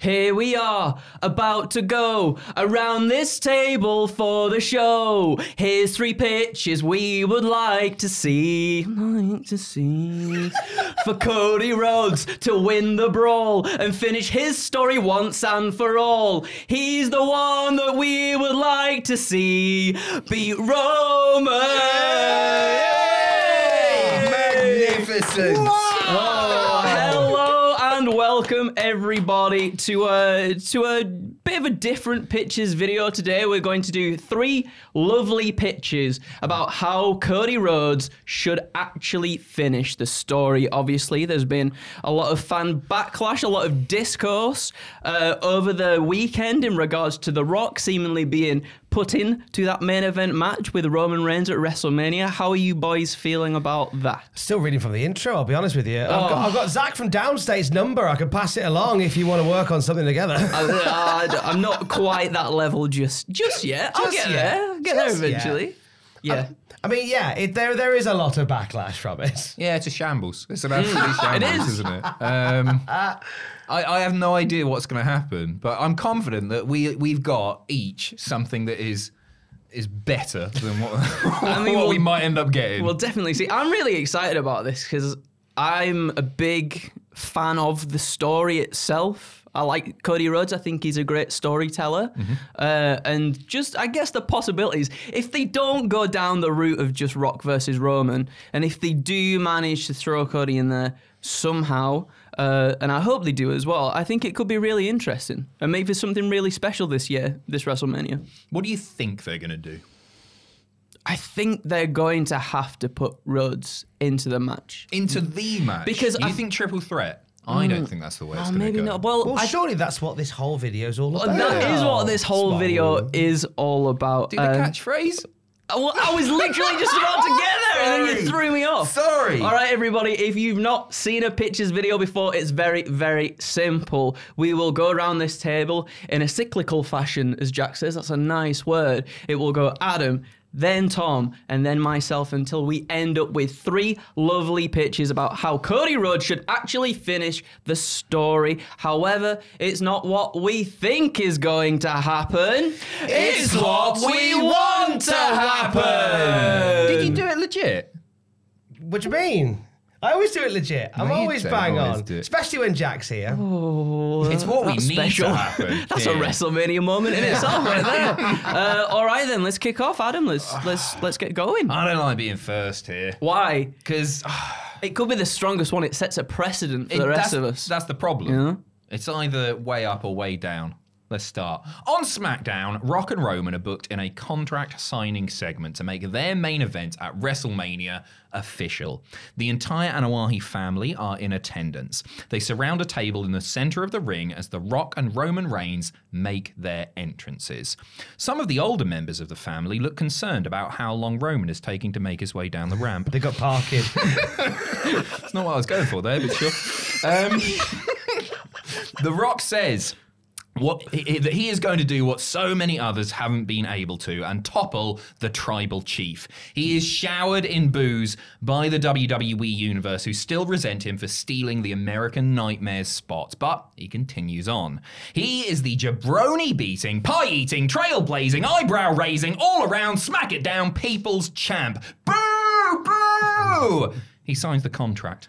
Here we are, about to go around this table for the show. Here's 3 pitches we would like to see. For Cody Rhodes to win the brawl and finish his story once and for all. He's the one that we would like to see beat Roman. Magnificent. Oh, hello and welcome everybody to a bit of a different pitches video today. We're going to do 3 lovely pitches about how Cody Rhodes should actually finish the story. Obviously, there's been a lot of fan backlash, a lot of discourse over the weekend in regards to The Rock seemingly being put into that main event match with Roman Reigns at WrestleMania. How are you boys feeling about that? Still reading from the intro, I'll be honest with you. I've got Zach from Downstate's number. I can pass it along if you want to work on something together. I'm not quite that level just yet. I'll get there. I'll get there eventually. Yeah. I mean, yeah, there is a lot of backlash from it. Yeah, it's a shambles. It's an absolute shambles, isn't it? I have no idea what's going to happen, but I'm confident that we've got each something that is better than what we might end up getting. We'll definitely see. I'm really excited about this because I'm a big fan of the story itself. I like Cody Rhodes. I think he's a great storyteller. And just, I guess, the possibilities. If they don't go down the route of just Rock versus Roman, and if they do manage to throw Cody in there somehow, and I hope they do as well, I think it could be really interesting. And maybe something really special this year, this WrestleMania. What do you think they're going to do? I think they're going to have to put Rhodes into the match. Into the match? Because you think triple threat? I don't think that's the way it's going to go. Maybe not. Well, surely that's what this whole video is all about. That is what this whole video is all about. Do the catchphrase? Well, I was literally just about to get there and then you threw me off. Sorry. All right, everybody, if you've not seen a pitches video before, it's very, very simple. We will go around this table in a cyclical fashion, as Jack says. That's a nice word. It will go Adam, then Tom, and then myself until we end up with 3 lovely pitches about how Cody Rhodes should actually finish the story. However, it's not what we think is going to happen. It's what we want to happen. Did you do it legit? What do you mean? I always do it legit. I'm always bang on, especially when Jack's here. Oh, it's what we need to happen. That's a WrestleMania moment in itself, right there. All right, then let's kick off, Adam. Let's get going. I don't like being first here. Why? Because it could be the strongest one. It sets a precedent for the rest of us. That's the problem. Yeah. It's either way up or way down. Let's start. On SmackDown, Rock and Roman are booked in a contract signing segment to make their main event at WrestleMania official. The entire Anoa'i family are in attendance. They surround a table in the center of the ring as The Rock and Roman Reigns make their entrances. Some of the older members of the family look concerned about how long Roman is taking to make his way down the ramp. They got parking. That's not what I was going for there, but sure. The Rock says that he is going to do what so many others haven't been able to and topple the tribal chief. He is showered in boos by the WWE Universe, who still resent him for stealing the American Nightmares spot, but he continues on. He is the jabroni-beating, pie-eating, trailblazing, eyebrow-raising, all-around, smack-it-down people's champ. Boo! Boo! He signs the contract.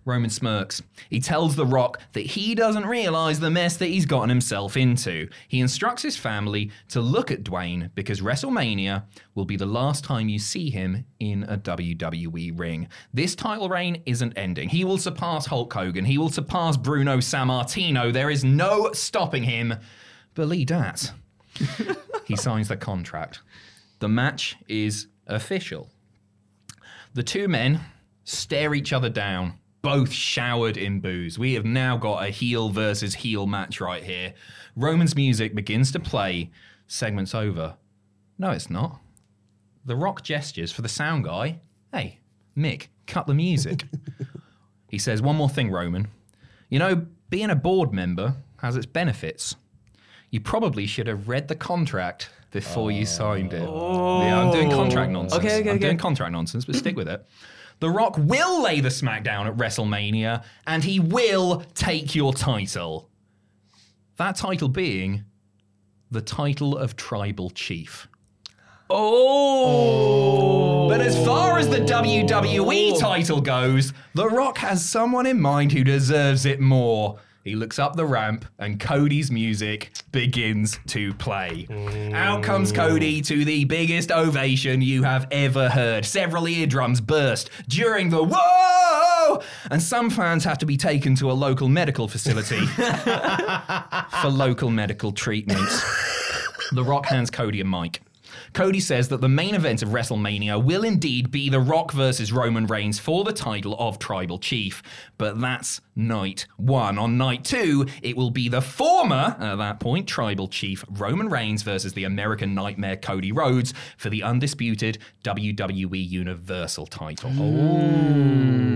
Roman smirks. He tells The Rock that he doesn't realize the mess that he's gotten himself into. He instructs his family to look at Dwayne because WrestleMania will be the last time you see him in a WWE ring. This title reign isn't ending. He will surpass Hulk Hogan. He will surpass Bruno Sammartino. There is no stopping him. Believe that. He signs the contract. The match is official. The 2 men stare each other down, both showered in boos. We have now got a heel versus heel match right here. Roman's music begins to play. Segment's over. No, it's not. The Rock gestures for the sound guy. Hey, Mick, cut the music. He says, one more thing, Roman. You know, being a board member has its benefits. You probably should have read the contract before you signed it. Yeah, I'm doing contract nonsense. I'm doing contract nonsense, but stick with it. The Rock will lay the smackdown at WrestleMania, and he will take your title. That title being the title of Tribal Chief. Oh! But as far as the WWE title goes, The Rock has someone in mind who deserves it more. He looks up the ramp and Cody's music begins to play. Out comes Cody to the biggest ovation you have ever heard. Several eardrums burst during the whoa! And some fans have to be taken to a local medical facility for local medical treatments. The Rock hands Cody a mic. Cody says that the main event of WrestleMania will indeed be The Rock versus Roman Reigns for the title of Tribal Chief. But that's night one. On night two, it will be the former, at that point, Tribal Chief Roman Reigns versus the American Nightmare Cody Rhodes for the undisputed WWE Universal title.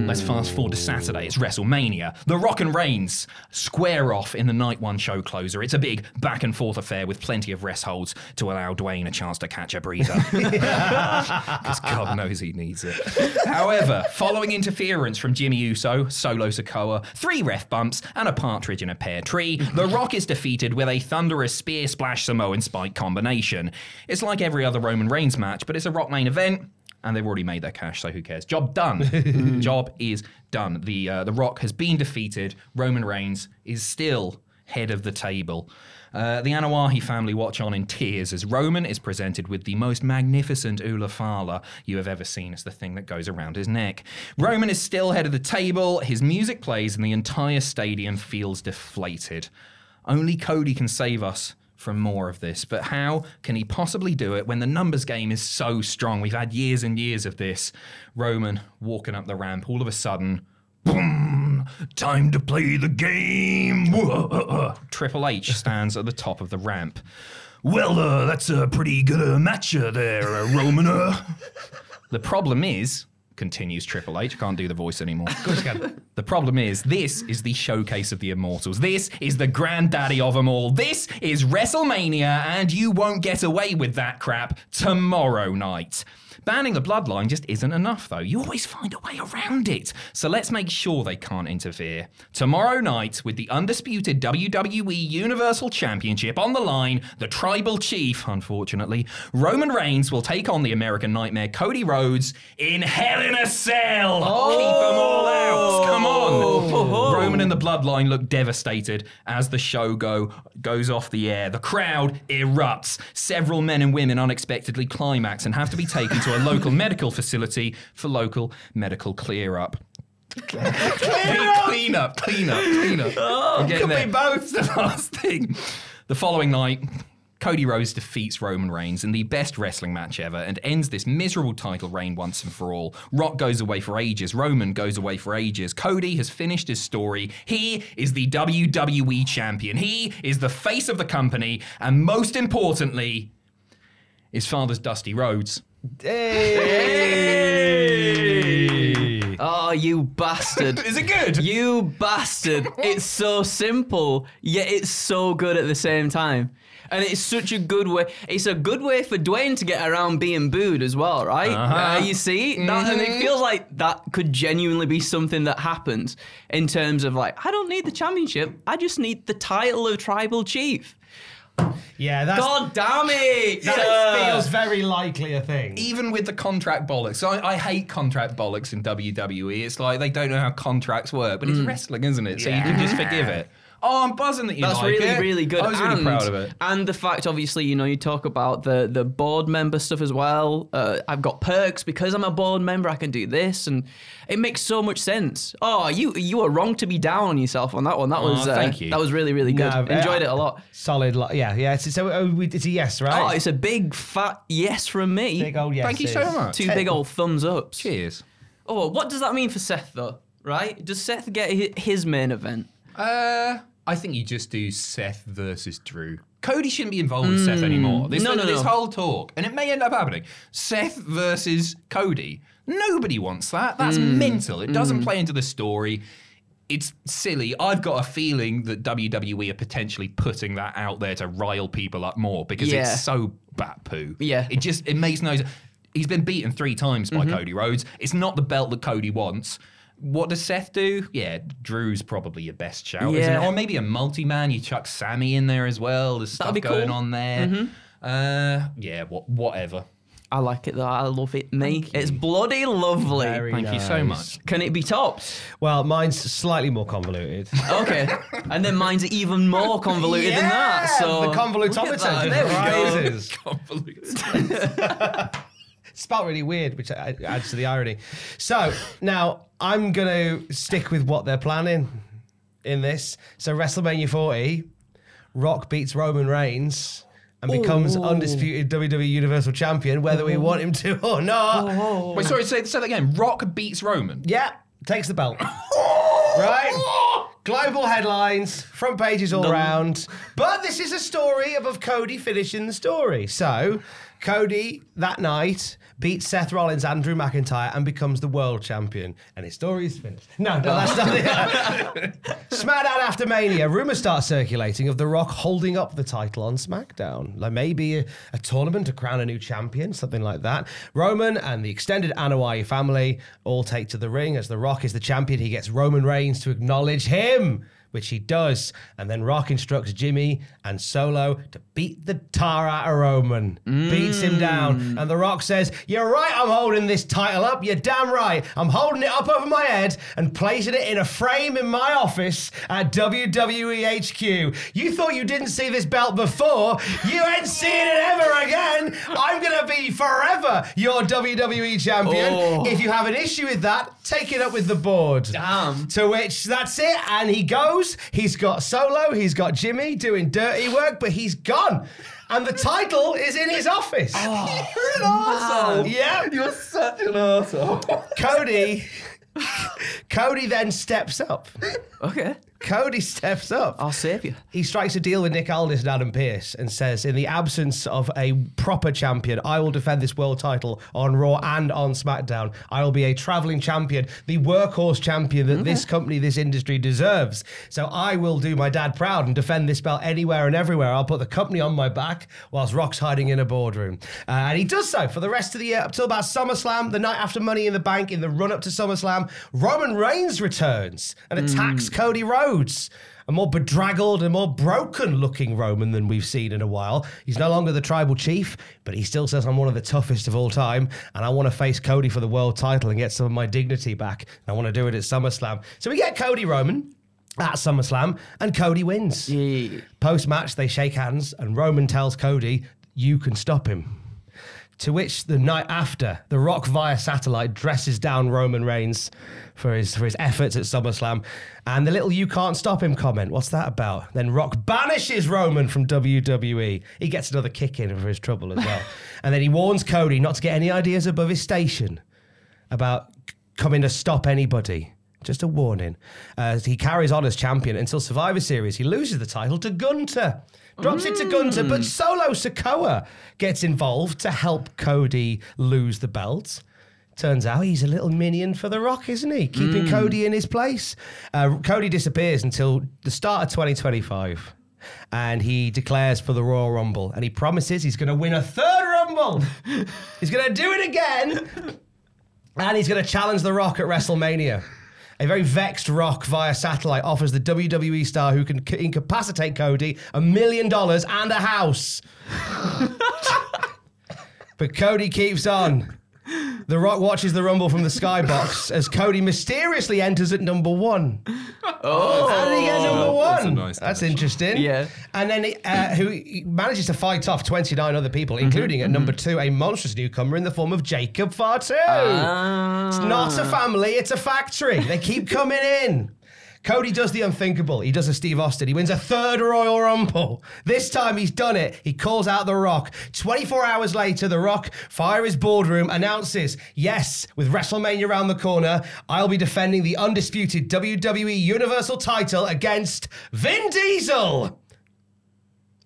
Let's fast forward to Saturday. It's WrestleMania. The Rock and Reigns square off in the night one show closer. It's a big back and forth affair with plenty of rest holds to allow Dwayne a chance to catch a breather. Because God knows he needs it. However, following interference from Jimmy Uso, Solo Sikoa, 3 ref bumps, and a partridge in a pear tree, The Rock is defeated with a thunderous spear splash Samoan spike combination. It's like every other Roman Reigns match, but it's a Rock main event, and they've already made their cash, so who cares? Job done. Job is done. The Rock has been defeated. Roman Reigns is still head of the table. The Anoa'i family watch on in tears as Roman is presented with the most magnificent Ula Fala you have ever seen as the thing that goes around his neck. Roman is still head of the table, his music plays and the entire stadium feels deflated. Only Cody can save us from more of this, but how can he possibly do it when the numbers game is so strong? We've had years and years of this. Roman walking up the ramp, all of a sudden, boom! Time to play the game! Triple H stands at the top of the ramp. Well, that's a pretty good match there, Roman. The problem is, continues Triple H, can't do the voice anymore. The problem is, this is the showcase of the Immortals. This is the granddaddy of them all. This is WrestleMania, and you won't get away with that crap tomorrow night. Banning the Bloodline just isn't enough, though. You always find a way around it. So let's make sure they can't interfere. Tomorrow night, with the undisputed WWE Universal Championship on the line, the Tribal Chief, unfortunately, Roman Reigns will take on the American Nightmare Cody Rhodes in Hell in a Cell. Keep them all out. Come on. Roman and the Bloodline look devastated as the show goes off the air. The crowd erupts. Several men and women unexpectedly climax and have to be taken to a local medical facility for local medical clear-up. Clean up. Oh, could be both. The last thing. The following night, Cody Rhodes defeats Roman Reigns in the best wrestling match ever and ends this miserable title reign once and for all. Rock goes away for ages. Roman goes away for ages. Cody has finished his story. He is the WWE champion. He is the face of the company. And most importantly, his father's Dusty Rhodes. Hey! Oh, you bastard. Is it good? You bastard. It's so simple, yet it's so good at the same time. And it's such a good way. It's a good way for Dwayne to get around being booed as well, right? You see? That, and it feels like that could genuinely be something that happens in terms of like, I don't need the championship. I just need the title of Tribal Chief. Yeah, that's... God damn it! That feels very likely a thing. Even with the contract bollocks. So I hate contract bollocks in WWE. It's like they don't know how contracts work, but it's wrestling, isn't it? So you can just forgive it. Oh, I'm buzzing that you That's like it. really, really good. I was really proud of it. And the fact, obviously, you know, you talk about the board member stuff as well. I've got perks because I'm a board member. I can do this, and it makes so much sense. Oh, you were wrong to be down on yourself on that one. That was thank you. That was really, really good. No, Enjoyed it a lot. Solid. Yeah. It's a yes, right? Oh, it's a big fat yes from me. Big old yes. Thank you so much. 2 big old thumbs ups. Cheers. Oh, what does that mean for Seth though? Right? Does Seth get his main event? I think you just do Seth versus Drew. Cody shouldn't be involved with Seth anymore. This whole talk, and it may end up happening. Seth versus Cody. Nobody wants that. That's mental. It doesn't play into the story. It's silly. I've got a feeling that WWE are potentially putting that out there to rile people up more because it's so bat poo. Yeah. It makes no sense. He's been beaten 3 times by Cody Rhodes. It's not the belt that Cody wants. what does Seth do? Yeah, Drew's probably your best shout, isn't it? Or maybe a multi-man. You chuck Sammy in there as well. There's stuff going on there. Yeah, whatever. I like it though. I love it. It's bloody lovely. Thank you so much. Can it be topped? Well, mine's slightly more convoluted. Okay. And then mine's even more convoluted than that. So the convolutometer rises. Convoluted. Spelled really weird, which adds to the irony. So now I'm going to stick with what they're planning in this. So WrestleMania 40, Rock beats Roman Reigns and becomes undisputed WWE Universal Champion, whether we want him to or not. Wait, sorry, say that again. Rock beats Roman. Yeah, takes the belt. Right? Global headlines, front pages all round. But this is a story of Cody finishing the story. So Cody, that night, beats Seth Rollins and Drew McIntyre and becomes the world champion. And his story is finished. No, that's not it. SmackDown after Mania, rumours start circulating of The Rock holding up the title on SmackDown. Like maybe a tournament to crown a new champion, something like that. Roman and the extended Anoa'i family all take to the ring. As The Rock is the champion, he gets Roman Reigns to acknowledge him, which he does. And then Rock instructs Jimmy and Solo to beat the tar out of Roman. Beats him down. And The Rock says, "You're right, I'm holding this title up. You're damn right. I'm holding it up over my head and placing it in a frame in my office at WWE HQ. You thought you didn't see this belt before. You ain't seeing it ever again. I'm going to be forever your WWE champion. If you have an issue with that, take it up with the board." Damn. To which, that's it. And he goes. He's got Solo. He's got Jimmy doing dirty work, but he's gone. And the title is in his office. You're an arsehole. Yeah. You're such an arsehole. Cody then steps up. Okay. Cody steps up. I'll save you. He strikes a deal with Nick Aldis and Adam Pearce and says, in the absence of a proper champion, I will defend this world title on Raw and on SmackDown. I will be a traveling champion, the workhorse champion that this company, this industry deserves. So I will do my dad proud and defend this belt anywhere and everywhere. I'll put the company on my back whilst Rock's hiding in a boardroom. And he does so for the rest of the year up till about SummerSlam, the night after Money in the Bank. In the run up to SummerSlam, Roman Reigns returns and attacks Cody Rhodes. A more bedraggled and more broken looking Roman than we've seen in a while. He's no longer the tribal chief, but he still says, I'm one of the toughest of all time, and I want to face Cody for the world title and get some of my dignity back. I want to do it at SummerSlam. So we get Cody Roman at SummerSlam, and Cody wins. Yeah. Post-match, they shake hands, and Roman tells Cody, you can stop him. To which, the night after, The Rock via satellite dresses down Roman Reigns for his efforts at SummerSlam. And the little "you can't stop him" comment, what's that about? Then Rock banishes Roman from WWE. He gets another kick in for his trouble as well. And then he warns Cody not to get any ideas above his station about coming to stop anybody. Just a warning. He carries on as champion until Survivor Series. He loses the title to Gunter. Drops it to Gunter, but Solo Sikoa gets involved to help Cody lose the belt. Turns out he's a little minion for The Rock, isn't he? Keeping Cody in his place. Cody disappears until the start of 2025. And he declares for the Royal Rumble. And he promises he's going to win a third Rumble. He's going to do it again. And he's going to challenge The Rock at WrestleMania. A very vexed Rock via satellite offers the WWE star who can incapacitate Cody $1 million and a house. But Cody keeps on. The Rock watches the Rumble from the skybox as Cody mysteriously enters at number 1. How did he get number 1? That's interesting. Yeah. And then he manages to fight off 29 other people, including at number 2, a monstrous newcomer in the form of Jacob Fatu. It's not a family, it's a factory. They keep coming in. Cody does the unthinkable. He does a Steve Austin. He wins a third Royal Rumble. This time he's done it. He calls out The Rock. 24 hours later, The Rock, via his boardroom, announces, yes, with WrestleMania around the corner, I'll be defending the undisputed WWE Universal title against Vin Diesel.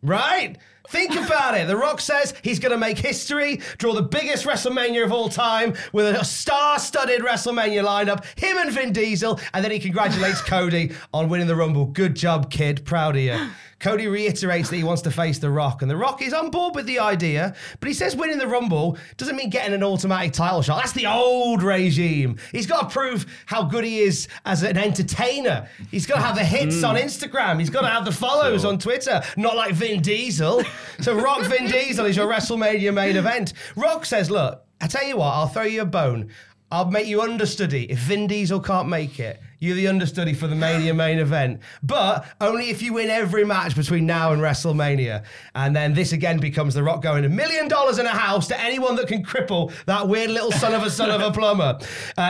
Right? Think about it. The Rock says he's going to make history, draw the biggest WrestleMania of all time with a star-studded WrestleMania lineup, him and Vin Diesel, and then he congratulates Cody on winning the Rumble. Good job, kid. Proud of you. Cody reiterates that he wants to face The Rock, and The Rock is on board with the idea, but he says winning the Rumble doesn't mean getting an automatic title shot. That's the old regime. He's got to prove how good he is as an entertainer. He's got to have the hits on Instagram. He's got to have the follows on Twitter, not like Vin Diesel. So Rock Vin Diesel is your WrestleMania main event. Rock says, look, I tell you what, I'll throw you a bone. I'll make you understudy. If Vin Diesel can't make it, you're the understudy for the Mania main event. But only if you win every match between now and WrestleMania. And then this again becomes The Rock going $1 million in a house to anyone that can cripple that weird little son of a plumber.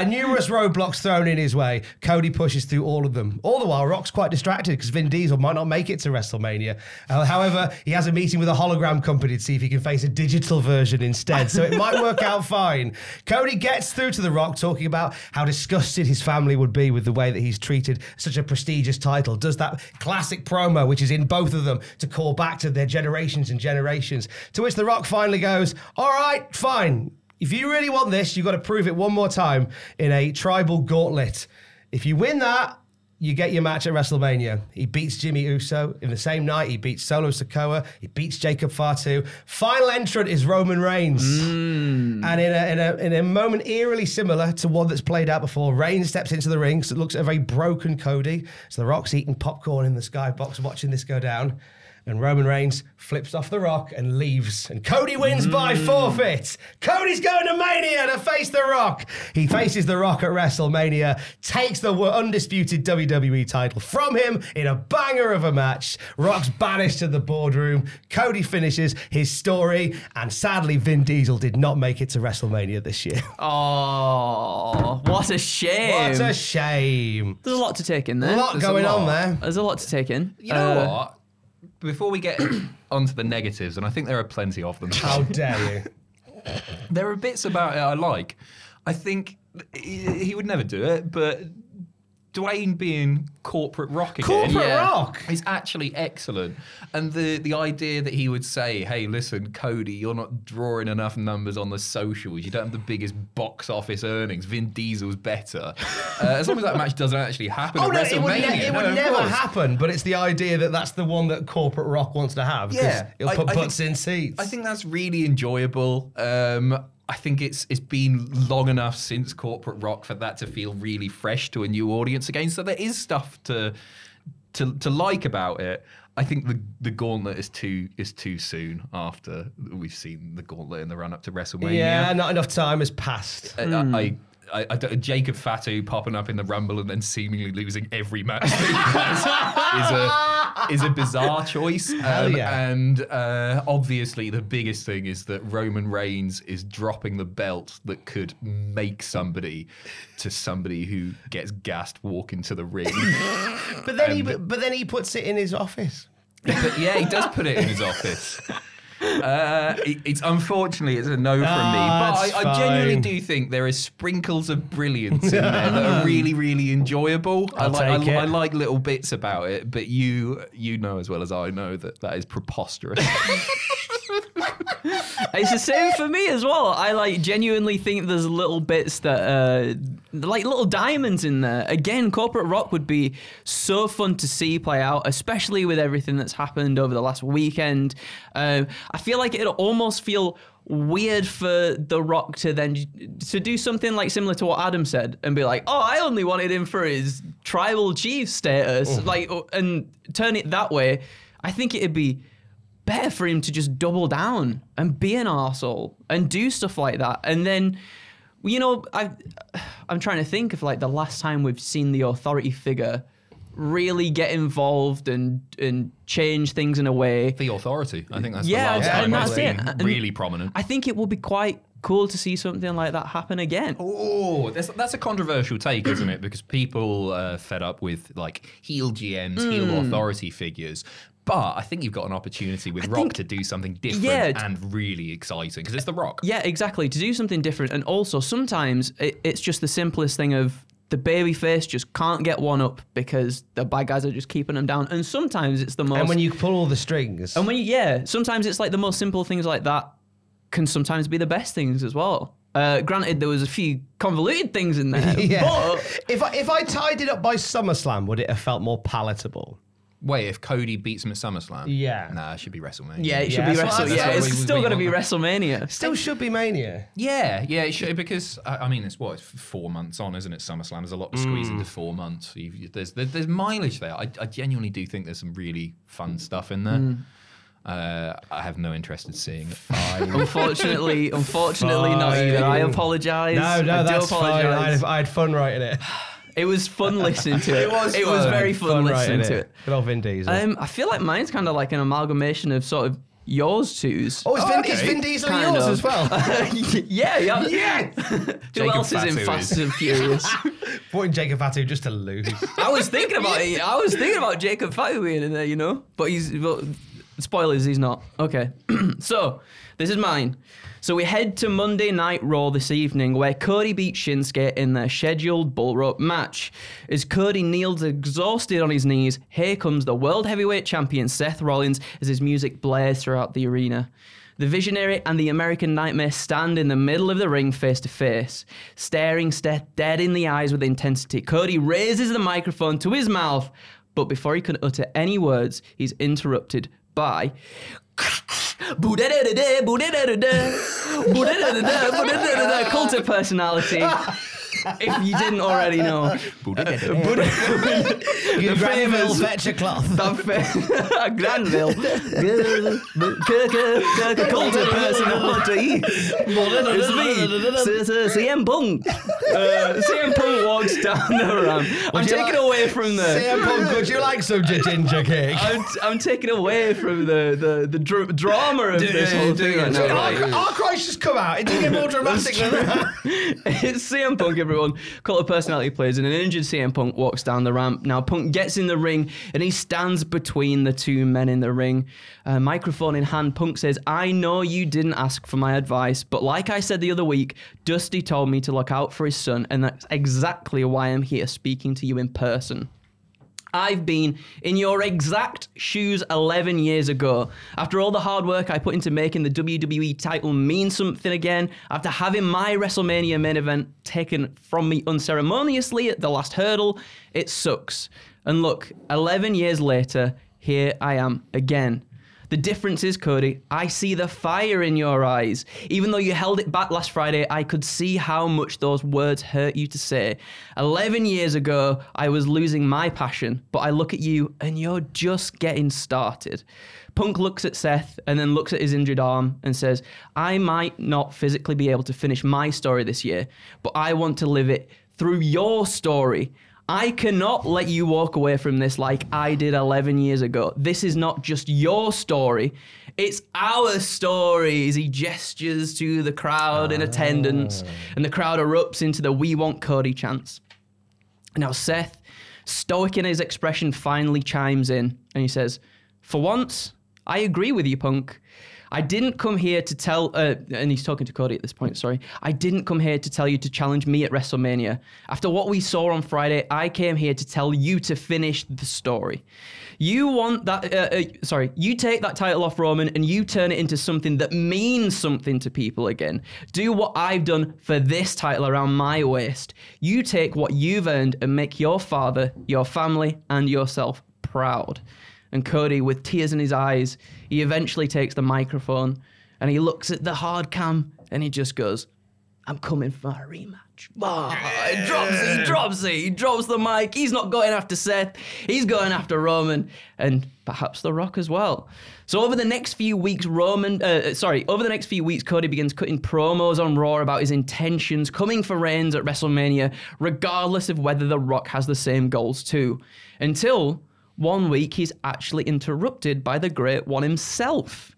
Numerous roadblocks thrown in his way. Cody pushes through all of them. All the while, Rock's quite distracted because Vin Diesel might not make it to WrestleMania. However, he has a meeting with a hologram company to see if he can face a digital version instead. So it might work out fine. Cody gets through to The Rock talking about how disgusted his family would be with the way that he's treated such a prestigious title, does that classic promo which is in both of them to call back to their generations and generations, to which The Rock finally goes, all right, fine, if you really want this, you've got to prove it one more time in a tribal gauntlet. If you win that, you get your match at WrestleMania. He beats Jimmy Uso. In the same night, he beats Solo Sikoa. He beats Jacob Fatu. Final entrant is Roman Reigns. And in a moment eerily similar to one that's played out before, Reigns steps into the ring. So it looks at a very broken Cody. So The Rock's eating popcorn in the skybox, watching this go down. And Roman Reigns flips off The Rock and leaves. And Cody wins by forfeit. Cody's going to Mania to face The Rock. He faces The Rock at WrestleMania, takes the undisputed WWE title from him in a banger of a match. Rock's banished to the boardroom. Cody finishes his story. And sadly, Vin Diesel did not make it to WrestleMania this year. Oh, what a shame. What a shame. There's a lot to take in there. A lot going on there. There's a lot to take in. You know what? Before we get onto the negatives, and I think there are plenty of them. How dare you? There are bits about it I like. I think he would never do it, but Dwayne being corporate rock again. Corporate rock is actually excellent. And the idea that he would say, hey, listen, Cody, you're not drawing enough numbers on the socials. You don't have the biggest box office earnings. Vin Diesel's better. As long as that match doesn't actually happen at WrestleMania. It would never happen, but it's the idea that that's the one that corporate rock wants to have. Yeah. It'll put butts in seats. I think that's really enjoyable. I think it's been long enough since corporate rock for that to feel really fresh to a new audience again. So there is stuff to like about it. I think the gauntlet is too soon after we've seen the gauntlet in the run up to WrestleMania. Yeah, not enough time has passed. Jacob Fatu popping up in the Rumble and then seemingly losing every match is a bizarre choice. And obviously the biggest thing is that Roman Reigns is dropping the belt that could make somebody who gets gassed walk into the ring. But then he puts it in his office. But yeah, he does put it in his office. It's unfortunately it's a no from me, but I genuinely do think there is sprinkles of brilliance in there that are really, really enjoyable. I like little bits about it, but you know as well as I know that is preposterous. It's the same for me as well. I genuinely think there's little bits that like little diamonds in there. Again, corporate rock would be so fun to see play out, especially with everything that's happened over the last weekend. I feel like it'll almost feel weird for The Rock to do something like similar to what Adam said and be like, oh, I only wanted him for his tribal chief status, and turn it that way. I think it'd be better for him to just double down and be an arsehole and do stuff like that. And then, I'm trying to think of the last time we've seen the authority figure really get involved and change things in a way. The authority. I think that's the last time I've seen really prominent. I think it will be quite cool to see something like that happen again. Oh, that's a controversial take, isn't it? Because people fed up with heel GMs, heel authority figures. But I think you've got an opportunity with Rock to do something different and really exciting because it's The Rock. Yeah, exactly. To do something different. And also sometimes it's just the simplest thing of the babyface just can't get one up because the bad guys are just keeping them down. And sometimes it's the most... And when you pull all the strings. And sometimes it's like the most simple things like that can sometimes be the best things as well. Granted, there was a few convoluted things in there, but... If I tied it up by SummerSlam, would it have felt more palatable? Wait, if Cody beats him at SummerSlam? Yeah. Nah, it should be WrestleMania. Yeah, it should be WrestleMania. Yeah, it's still going to be want WrestleMania. Still should be Mania. Yeah, it should, because, I mean, it's 4 months on, isn't it, SummerSlam? There's a lot to squeeze into 4 months. There's mileage there. I genuinely do think there's some really fun stuff in there. I have no interest in seeing it. Unfortunately not either. I apologise. No, that's fine. I had fun writing it. It was fun listening to it. It was very fun listening to it. Good old Vin Diesel. I feel like mine's kind of like an amalgamation of sort of yours two's. Oh, is Vin Diesel yours as well? Yeah. Yeah. Who else is in Fast and Furious? Brought in Jacob Fatu just to lose. I was thinking about it. I was thinking about Jacob Fatu being in there, you know, but spoilers, he's not. Okay, so this is mine. So we head to Monday Night Raw this evening, where Cody beats Shinsuke in their scheduled bull rope match. As Cody kneels exhausted on his knees, here comes the World Heavyweight Champion Seth Rollins as his music blares throughout the arena. The Visionary and the American Nightmare stand in the middle of the ring face to face, staring Seth dead in the eyes with intensity. Cody raises the microphone to his mouth, but before he can utter any words, he's interrupted by... cult of personality. If you didn't already know. You Granville fetch a cloth. Granville. Cult of personality. It's me, CM Punk. CM Punk walks down the ramp. I'm taking away from the... CM Punk, would you like some ginger cake? I'm taking away from the drama of this whole thing right now. Our Christ just come out. It didn't get more dramatic than that. It's CM Punk, everyone. Cult of personality plays, and an injured CM Punk walks down the ramp. Now Punk gets in the ring and he stands between the two men in the ring. Microphone in hand, Punk says, "I know you didn't ask for my advice, but like I said the other week, Dusty told me to look out for his son, and that's exactly why I'm here speaking to you in person. I've been in your exact shoes 11 years ago. After all the hard work I put into making the WWE title mean something again, after having my WrestleMania main event taken from me unceremoniously at the last hurdle, it sucks. And look, 11 years later, here I am again. The difference is, Cody, I see the fire in your eyes. Even though you held it back last Friday, I could see how much those words hurt you to say. 11 years ago, I was losing my passion, but I look at you and you're just getting started." Punk looks at Seth and then looks at his injured arm and says, "I might not physically be able to finish my story this year, but I want to live it through your story. I cannot let you walk away from this like I did 11 years ago. This is not just your story, it's our story." As he gestures to the crowd in attendance, and the crowd erupts into the "We Want Cody" chants. Now Seth, stoic in his expression, finally chimes in and he says, "For once, I agree with you, Punk. I didn't come here to tell," and he's talking to Cody at this point, sorry. "I didn't come here to tell you to challenge me at WrestleMania. After what we saw on Friday, I came here to tell you to finish the story. You want that, you take that title off Roman and you turn it into something that means something to people again. Do what I've done for this title around my waist. You take what you've earned and make your father, your family, and yourself proud." And Cody, with tears in his eyes, he eventually takes the microphone and he looks at the hard cam and he just goes, "I'm coming for a rematch." He drops the mic. He's not going after Seth. He's going after Roman and perhaps The Rock as well. So over the next few weeks, Cody begins cutting promos on Raw about his intentions, coming for Reigns at WrestleMania, regardless of whether The Rock has the same goals too. Until one week, he's actually interrupted by the Great One himself.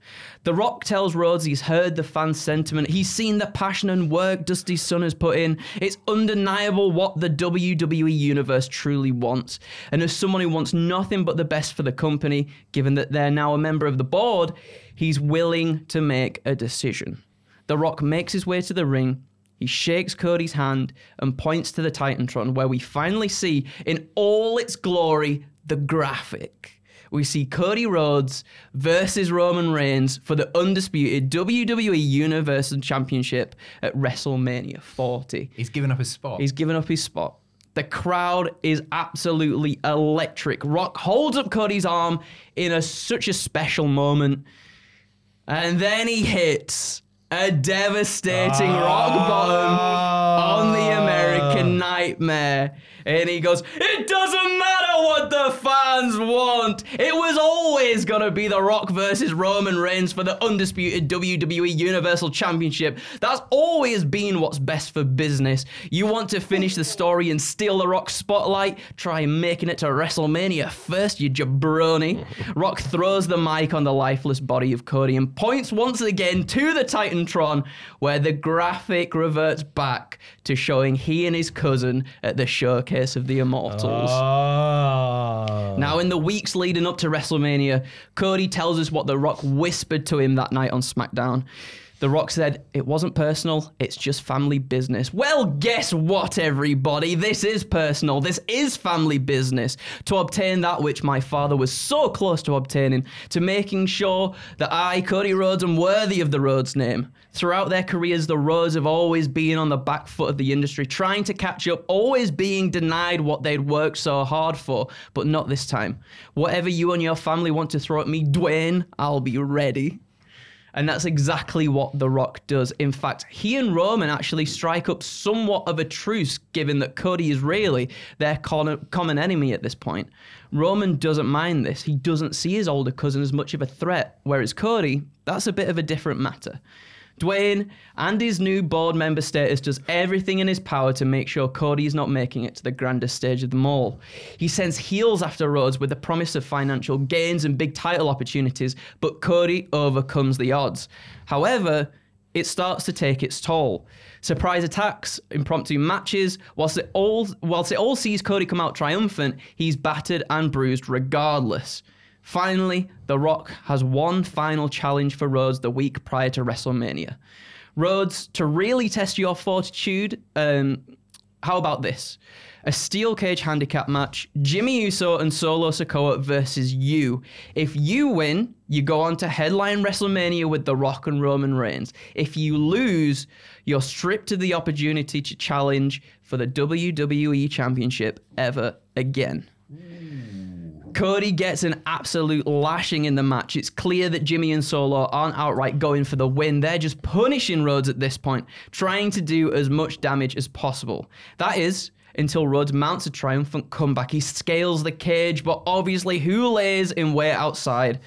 The Rock tells Rhodes he's heard the fan sentiment. He's seen the passion and work Dusty's son has put in. It's undeniable what the WWE Universe truly wants. And as someone who wants nothing but the best for the company, given that they're now a member of the board, he's willing to make a decision. The Rock makes his way to the ring. He shakes Cody's hand and points to the Titantron, where we finally see, in all its glory, the graphic. We see Cody Rhodes versus Roman Reigns for the undisputed WWE Universal Championship at WrestleMania 40. He's given up his spot. He's given up his spot. The crowd is absolutely electric. Rock holds up Cody's arm in such a special moment. And then he hits a devastating rock bottom on the American Nightmare. And he goes, "It doesn't matter what the fans want. It was always going to be The Rock versus Roman Reigns for the undisputed WWE Universal Championship. That's always been what's best for business. You want to finish the story and steal The Rock's spotlight? Try making it to WrestleMania first, you jabroni." Rock throws the mic on the lifeless body of Cody and points once again to the Titantron, where the graphic reverts back to showing he and his cousin at the Showcase of the Immortals. Now, in the weeks leading up to WrestleMania, Cody tells us what The Rock whispered to him that night on SmackDown. The Rock said, "It wasn't personal, it's just family business." Well, guess what, everybody? This is personal. This is family business. To obtain that which my father was so close to obtaining, to making sure that I, Cody Rhodes, am worthy of the Rhodes name. Throughout their careers, the Rhodes have always been on the back foot of the industry, trying to catch up, always being denied what they'd worked so hard for, but not this time. Whatever you and your family want to throw at me, Dwayne, I'll be ready. And that's exactly what The Rock does. In fact, he and Roman actually strike up somewhat of a truce, given that Cody is really their common enemy at this point. Roman doesn't mind this. He doesn't see his older cousin as much of a threat, whereas Cody, that's a bit of a different matter. Dwayne and his new board member status does everything in his power to make sure Cody is not making it to the grandest stage of them all. He sends heels after Rhodes with the promise of financial gains and big title opportunities, but Cody overcomes the odds. However, it starts to take its toll. Surprise attacks, impromptu matches, whilst it all sees Cody come out triumphant, he's battered and bruised regardless. Finally, The Rock has one final challenge for Rhodes the week prior to WrestleMania. Rhodes, to really test your fortitude, how about this? A steel cage handicap match, Jimmy Uso and Solo Sikoa versus you. If you win, you go on to headline WrestleMania with The Rock and Roman Reigns. If you lose, you're stripped of the opportunity to challenge for the WWE Championship ever again. Cody gets an absolute lashing in the match. It's clear that Jimmy and Solo aren't outright going for the win. They're just punishing Rhodes at this point, trying to do as much damage as possible. That is, until Rhodes mounts a triumphant comeback. He scales the cage, but obviously who lays in wait outside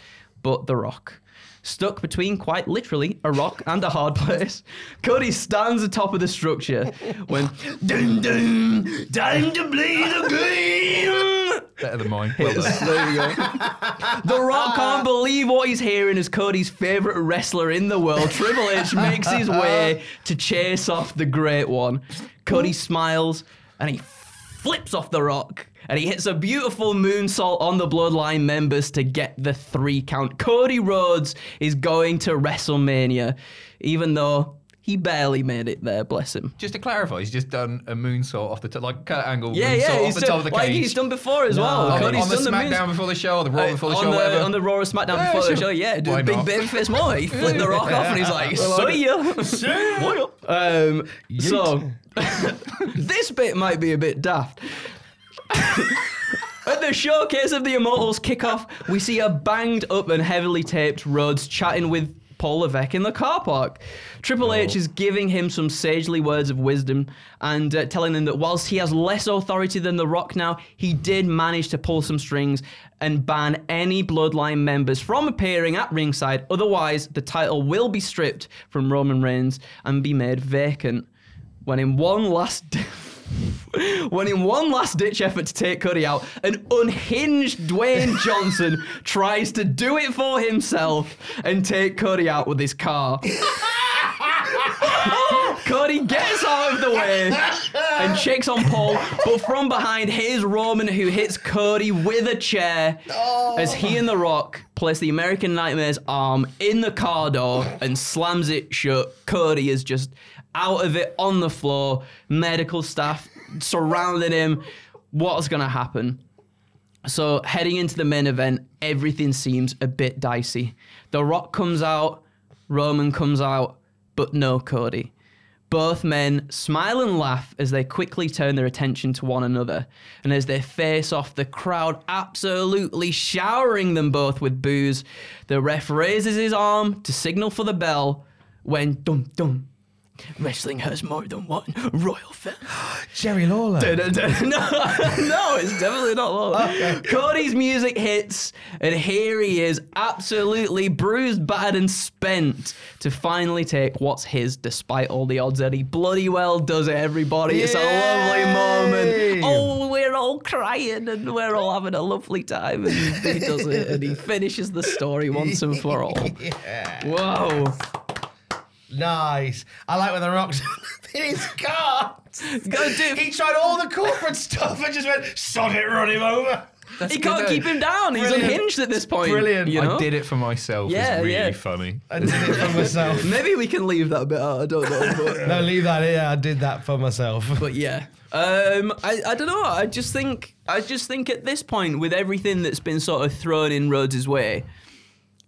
but The Rock? Stuck between, quite literally, a rock and a hard place, Cody stands atop of the structure when dun dun, time to play the game. Better than mine. Well done. There you go. The Rock can't believe what he's hearing as Cody's favourite wrestler in the world, Triple H, makes his way to chase off the Great One. Cody smiles and he flips off The Rock. And he hits a beautiful moonsault on the Bloodline members to get the 3 count. Cody Rhodes is going to WrestleMania, even though he barely made it there, bless him. Just to clarify, he's just done a moonsault off the top, like Kurt Angle moonsault off the top of the cage. Like he's done before as well. Cody's done the SmackDown before the show, or the Raw before the show, whatever. On the Raw or SmackDown before the show, yeah. Do a big babyface moment. He flipped The Rock off and he's like, see ya. What up? So, this bit might be a bit daft. At the Showcase of the Immortals kickoff, we see a banged up and heavily taped Rhodes chatting with Paul Levesque in the car park. Triple H is giving him some sagely words of wisdom and telling him that whilst he has less authority than The Rock now, he did manage to pull some strings and ban any Bloodline members from appearing at ringside. Otherwise, the title will be stripped from Roman Reigns and be made vacant. When in one last ditch effort to take Cody out, an unhinged Dwayne Johnson tries to do it for himself and take Cody out with his car. Cody gets out of the way and shakes on Paul. But from behind, here's Roman, who hits Cody with a chair as he and The Rock place the American Nightmare's arm in the car door and slams it shut. Cody is just out of it on the floor. Medical staff surrounding him. What's going to happen? So heading into the main event, everything seems a bit dicey. The Rock comes out, Roman comes out, but no Cody. Both men smile and laugh as they quickly turn their attention to one another. And as they face off, the crowd absolutely showering them both with boos. The ref raises his arm to signal for the bell when dum dum. Wrestling has more than one royal fan. Jerry Lawler. No, it's definitely not Lawler. Okay. Cody's music hits, and here he is, absolutely bruised, battered, and spent to finally take what's his, despite all the odds. And he bloody well does it, everybody. It's a lovely moment. Oh, we're all crying, and we're all having a lovely time. And he does it, and he finishes the story once and for all. Yeah. Whoa. Nice. I like when The Rock's in his car. He tried all the corporate stuff and just went, sod it, run him over. He can't keep him down. He's unhinged at this point. Brilliant. You know? I did it for myself. Yeah, it's really funny. I did it for myself. Maybe we can leave that bit out. I don't know. But, No, leave that in. I did that for myself. but yeah. I don't know. I just think at this point, with everything that's been sort of thrown in Rhodes' way,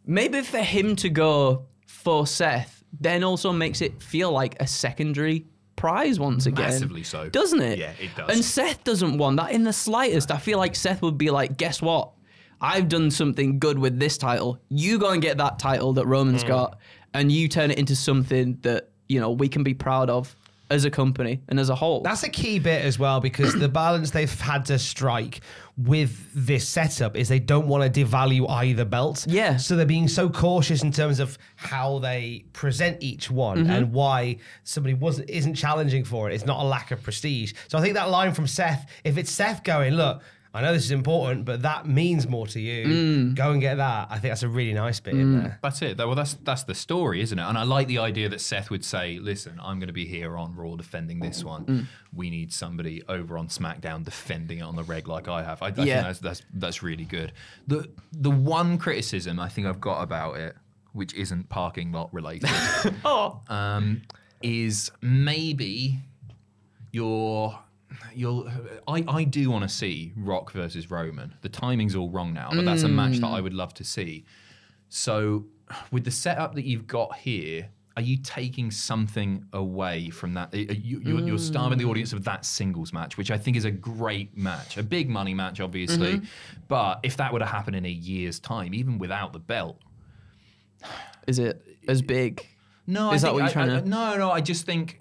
maybe for him to go for Seth then also makes it feel like a secondary prize once again. Massively so. Doesn't it? Yeah, it does. And Seth doesn't want that in the slightest. I feel like Seth would be like, guess what? I've done something good with this title. You go and get that title that Roman's got, and you turn it into something that, you know, we can be proud of as a company and as a whole. That's a key bit as well, because the balance they've had to strike with this setup is they don't want to devalue either belt. Yeah. So they're being so cautious in terms of how they present each one and why somebody isn't challenging for it. It's not a lack of prestige. So I think that line from Seth, if it's Seth going, look, I know this is important, but that means more to you. Go and get that. I think that's a really nice bit in there. That's it. Well, that's the story, isn't it? And I like the idea that Seth would say, listen, I'm going to be here on Raw defending this one. We need somebody over on SmackDown defending it on the reg like I have. I think that's really good. The one criticism I think I've got about it, which isn't parking lot related, is maybe I do want to see Rock versus Roman. The timing's all wrong now, but that's a match that I would love to see. So with the setup that you've got here, are you taking something away from that? You're starving the audience of that singles match, which I think is a great match, a big money match, obviously. But if that were to happen in a year's time, even without the belt, is it as big? No, is that what you're trying to? No. I just think.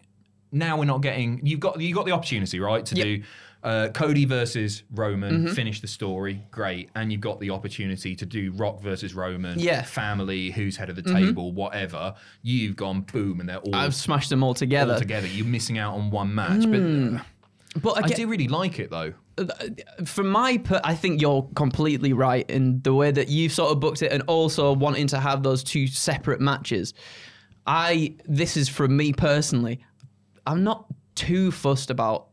Now we're not getting. You got the opportunity, right, to do Cody versus Roman, finish the story, great, and you've got the opportunity to do Rock versus Roman, family, who's head of the table, whatever. You've gone boom, and they're all. I've smashed them all together. You're missing out on one match, but I do really like it though. I think you're completely right in the way that you've sort of booked it, and also wanting to have those two separate matches. This is from me personally. I'm not too fussed about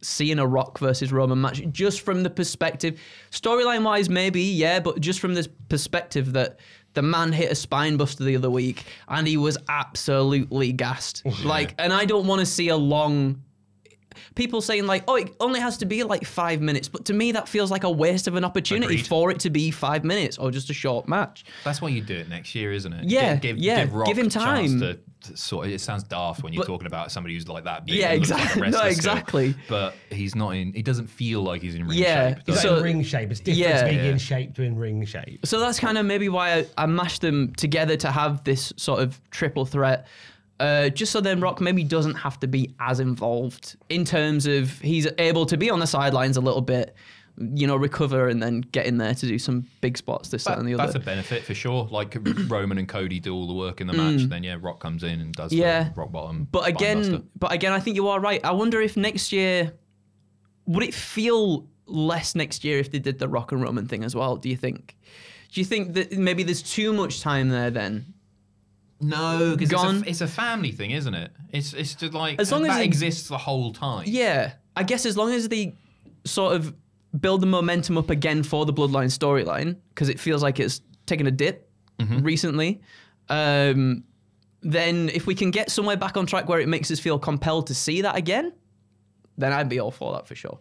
seeing a Rock versus Roman match, just from the perspective, storyline wise maybe, yeah, but just from this perspective that the man hit a spine buster the other week and he was absolutely gassed. And I don't want to see a long... People saying like, oh, it only has to be like 5 minutes. But to me, that feels like a waste of an opportunity for it to be 5 minutes or just a short match. That's why you do it next year, isn't it? Yeah, give Rock him time. A chance to sort of, it sounds daft when you're talking about somebody who's like that big. Yeah, exactly. Like exactly. Still, but he's not in. He doesn't feel like he's in ring shape. He's in ring shape. It's different being in shape to in ring shape. So that's kind of maybe why I mashed them together to have this sort of triple threat. Just so then Rock maybe doesn't have to be as involved in terms of he's able to be on the sidelines a little bit, you know, recover and then get in there to do some big spots, this, that, and the other. That's a benefit for sure. Like Roman and Cody do all the work in the match, then Rock comes in and does the rock bottom. But again, I think you are right. I wonder if next year, would it feel less next year if they did the Rock and Roman thing as well, do you think? Do you think that maybe there's too much time there then? No, because it's a family thing, isn't it? It's just like, as long as it exists the whole time. Yeah. I guess as long as they sort of build the momentum up again for the Bloodline storyline, because it feels like it's taken a dip recently, then if we can get somewhere back on track where it makes us feel compelled to see that again, then I'd be all for that for sure.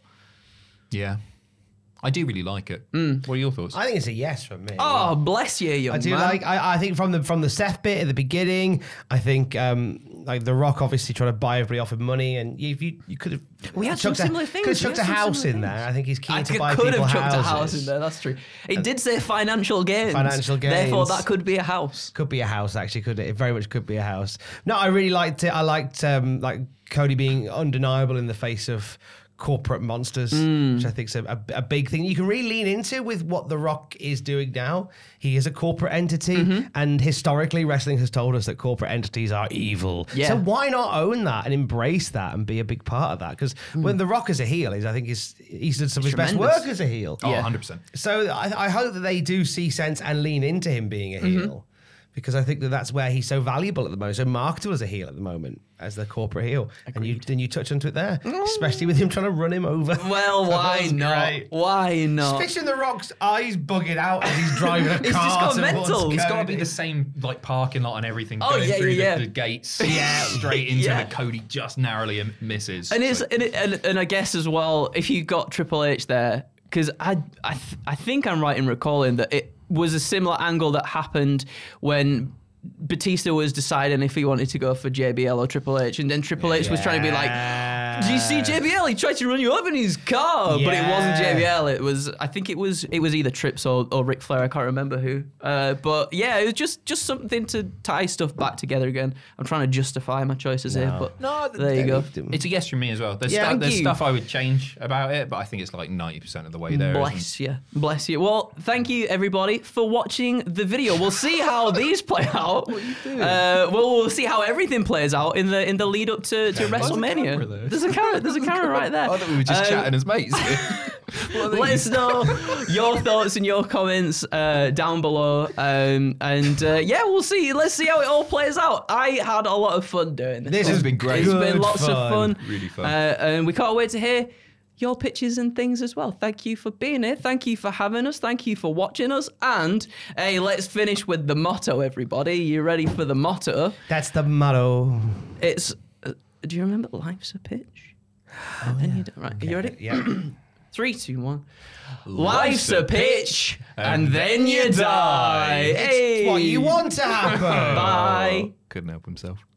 Yeah. I do really like it. What are your thoughts? I think it's a yes from me. Oh, bless you, young I do man. like. I think from the Seth bit at the beginning, I think like The Rock obviously trying to buy everybody off with money, and you could have. We had some similar things. Could have chucked a house in there. I think he's keen to buy people houses. Could have chucked a house in there. That's true. It did say financial gains. Financial gains. Therefore, that could be a house. Could be a house. Actually, could it? Very much could be a house. No, I really liked it. I liked like Cody being undeniable in the face of corporate monsters, which I think is a big thing you can really lean into with what The Rock is doing now. He is a corporate entity, and historically wrestling has told us that corporate entities are evil. Yeah. So why not own that and embrace that and be a big part of that? Because when The Rock is a heel, I think he's done some of his best work as a heel. Oh, 100%. So I hope that they do see sense and lean into him being a heel. Because I think that that's where he's so valuable at the moment, so marketable as a heel at the moment, as the corporate heel. Agreed. And you touch onto it there, especially with him trying to run him over. Well, why not? Great. Why not? Especially The Rock's eyes bugging out as he's driving a car. It's just gone mental. It's got to be the same like parking lot and everything. Oh, going yeah, through yeah, the gates, straight into the Cody just narrowly misses. And and I guess as well, if you got Triple H there, because I think I'm right in recalling that it was a similar angle that happened when Batista was deciding if he wanted to go for JBL or Triple H, and then Triple H was trying to be like, "Do you see JBL? He tried to run you over in his car, but it wasn't JBL. It was, I think it was either Trips or Ric Flair. I can't remember who. But yeah, it was just something to tie stuff back together again. I'm trying to justify my choices here, but there you go. It's a yes from me as well. There's, there's stuff I would change about it, but I think it's like 90% of the way there. Bless you. Well, thank you everybody for watching the video. We'll see how these play out. What are you doing? We'll see how everything plays out in the lead up to WrestleMania. There's a camera right there. I thought we were just chatting as mates. Let us know your thoughts and your comments down below, we'll see. Let's see how it all plays out. I had a lot of fun doing this. This has been great. It's been lots of fun. Really fun. And we can't wait to hear your pitches and things as well. Thank you for being here. Thank you for having us. Thank you for watching us. And hey, let's finish with the motto, everybody. You ready for the motto? That's the motto. It's, do you remember life's a pitch? Oh, and you don't, right. Okay. Are you ready? Yeah. 3, 2, 1. Life's a pitch, and then you die. Hey. It's what you want to happen. Bye. Couldn't help himself.